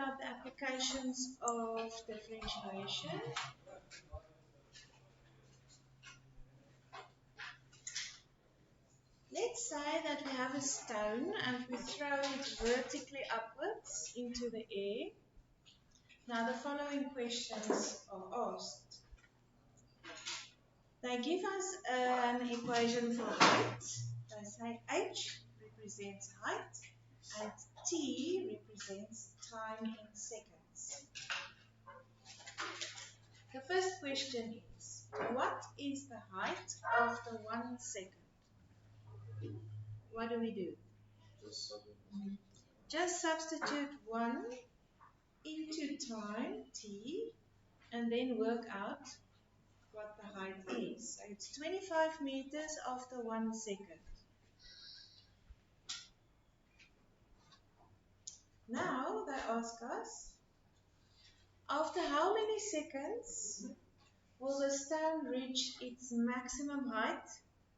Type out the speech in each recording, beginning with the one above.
about the applications of differentiation. Let's say that we have a stone and we throw it vertically upwards into the air. Now the following questions are asked. They give us an equation for height. They say h represents height and t represents time in seconds. The first question is, what is the height after 1 second? What do we do? Just substitute 1 into time, t, and then work out what the height is. So it's 25 meters after 1 second. Now they ask us, after how many seconds will the stone reach its maximum height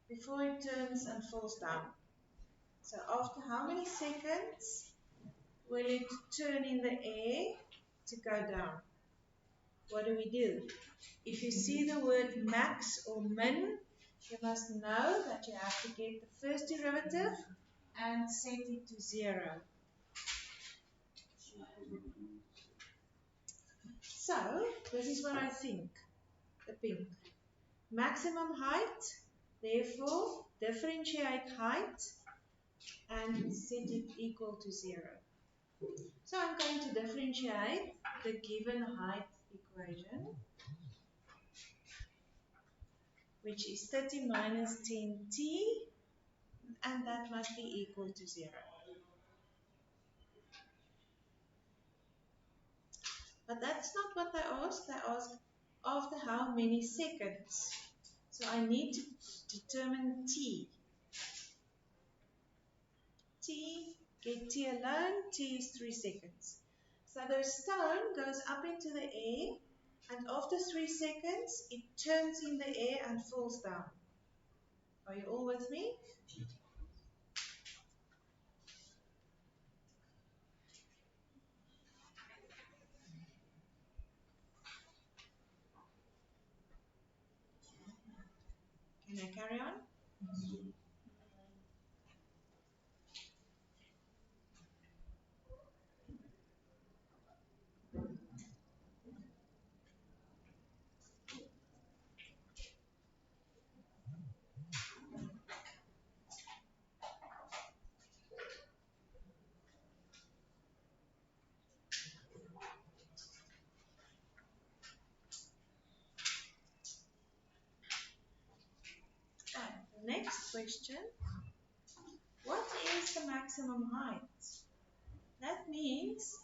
before it turns and falls down? So after how many seconds will it turn in the air to go down? What do we do? If you see the word max or min, you must know that you have to get the first derivative and set it to 0. So, this is what I think, the pink. Maximum height, therefore differentiate height and set it equal to 0. So I'm going to differentiate the given height equation, which is 30 minus 10t, and that must be equal to 0. But that's not what they asked. They asked after how many seconds. So I need to determine t. Get t alone, t is 3 seconds. So the stone goes up into the air, and after 3 seconds, it turns in the air and falls down. Are you all with me? Can I carry on? And the next question, what is the maximum height? That means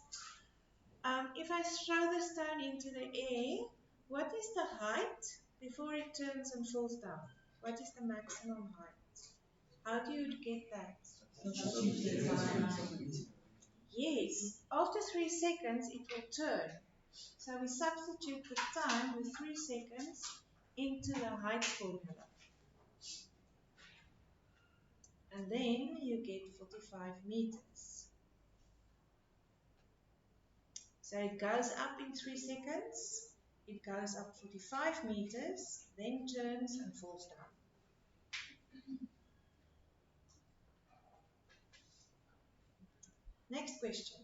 if I throw the stone into the air, what is the height before it turns and falls down? What is the maximum height? How do you get that? Yes, after 3 seconds it will turn. So we substitute the time with 3 seconds into the height formula. And then you get 45 meters. So it goes up in 3 seconds, it goes up 45 meters, then turns and falls down. Next question.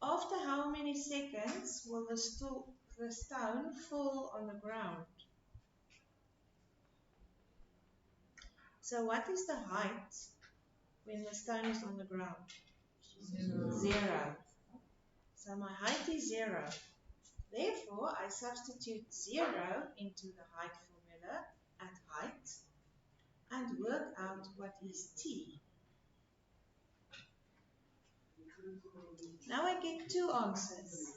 After how many seconds will the stone fall on the ground? So what is the height when the stone is on the ground? 0. So my height is 0. Therefore, I substitute 0 into the height formula at height and work out what is t. Now I get 2 answers.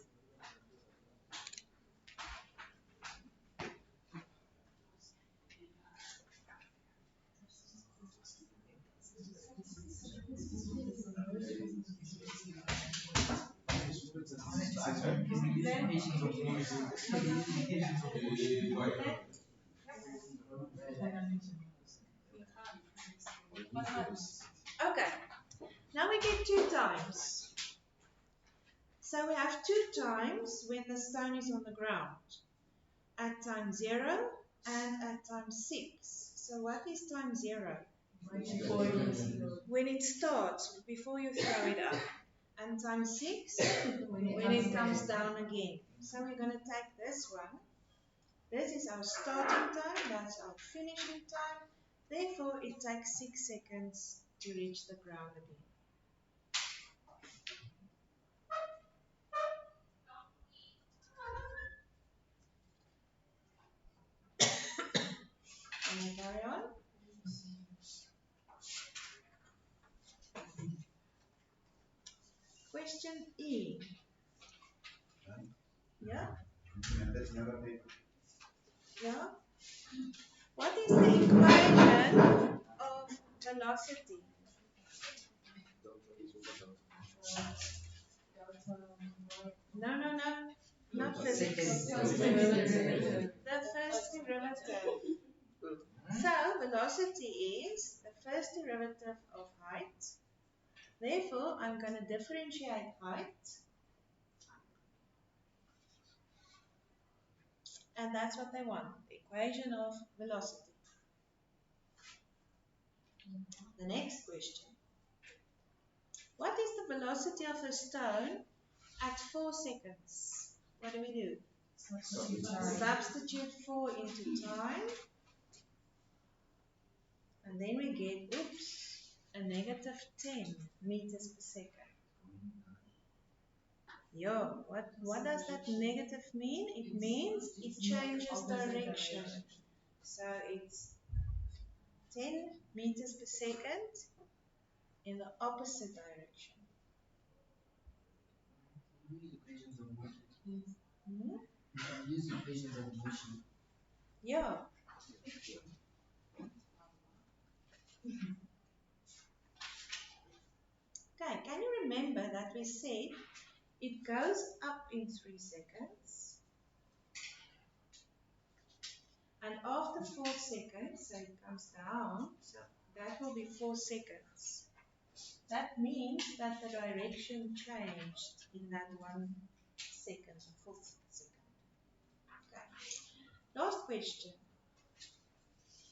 Okay, now we get 2 times. So we have two times when the stone is on the ground. At time 0 and at time 6. So what is time 0? When it starts, before you throw it up. And time 6, when it comes down again. So we're going to take this one. This is our starting time, that's our finishing time. Therefore, it takes 6 seconds to reach the ground again. Can I carry on? Question E. Yeah? Yeah? What is the equation of velocity? No. Not physics. The first derivative. So, velocity is the first derivative of height. Therefore, I'm going to differentiate height. And that's what they want, the equation of velocity. The next question. What is the velocity of a stone at 4 seconds? What do? Substitute 4 into time. And then we get, a negative 10 meters per second. Yeah, what does that negative mean? It means it changes direction. So it's 10 meters per second in the opposite direction. Hmm? Yeah. Okay, can you remember that we said it goes up in 3 seconds and after 4 seconds, so it comes down, so that will be 4 seconds. That means that the direction changed in that 1 second, 4th second. Okay. Last question.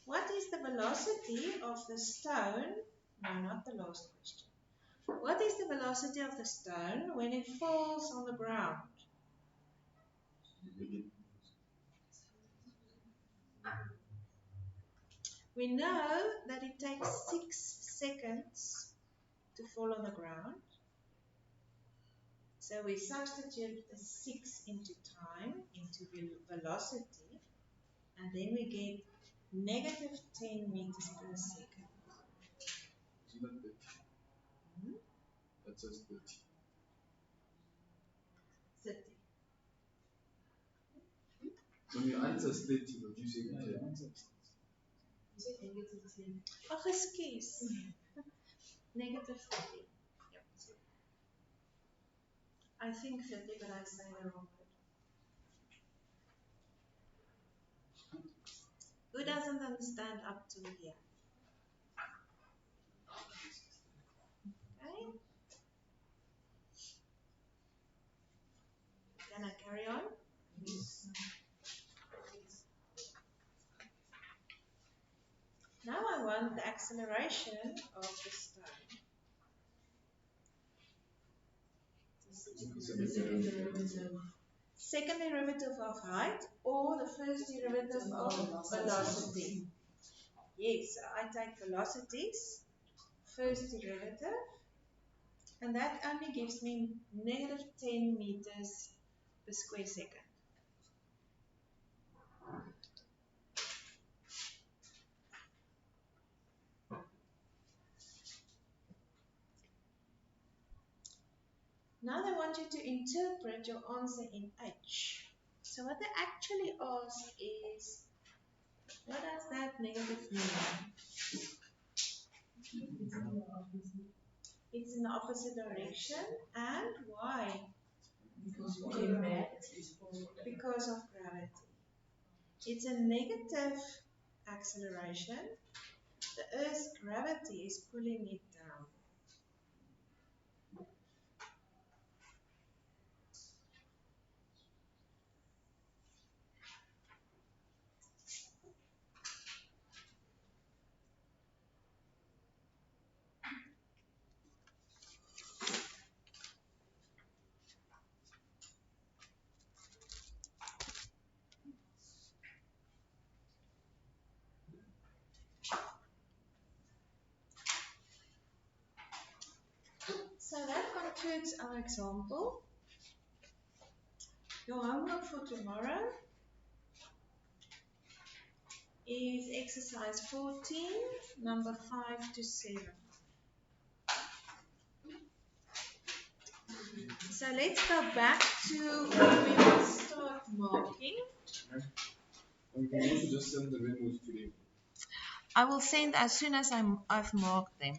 What is the velocity of the stone? No, not the last question. What is the velocity of the stone when it falls on the ground? We know that it takes 6 seconds to fall on the ground. So we substitute the 6 into time, into velocity, and then we get negative 10 meters per second. Hmm? That says 30. 30. So your answer is 30, but you say 10. Oh, excuse. Negative 30. Yep. I think 30, but I say the wrong word. Who doesn't understand up to here? Okay. Can I carry on? Yes. Now I want the acceleration of the stone. Second derivative of height or the first derivative of velocity. Yes, so I take velocities, first derivative, and that only gives me negative 10 meters per square second. Now they want you to interpret your answer in H. So what they actually ask is, what does that negative mean? It's in the opposite direction. And why? Because of gravity. It's a negative acceleration. The Earth's gravity is pulling it down. So that concludes our example. Your homework for tomorrow is exercise 14, number 5 to 7. So let's go back to where we will start marking. And we can also just send the memos today. I will send as soon as I've marked them.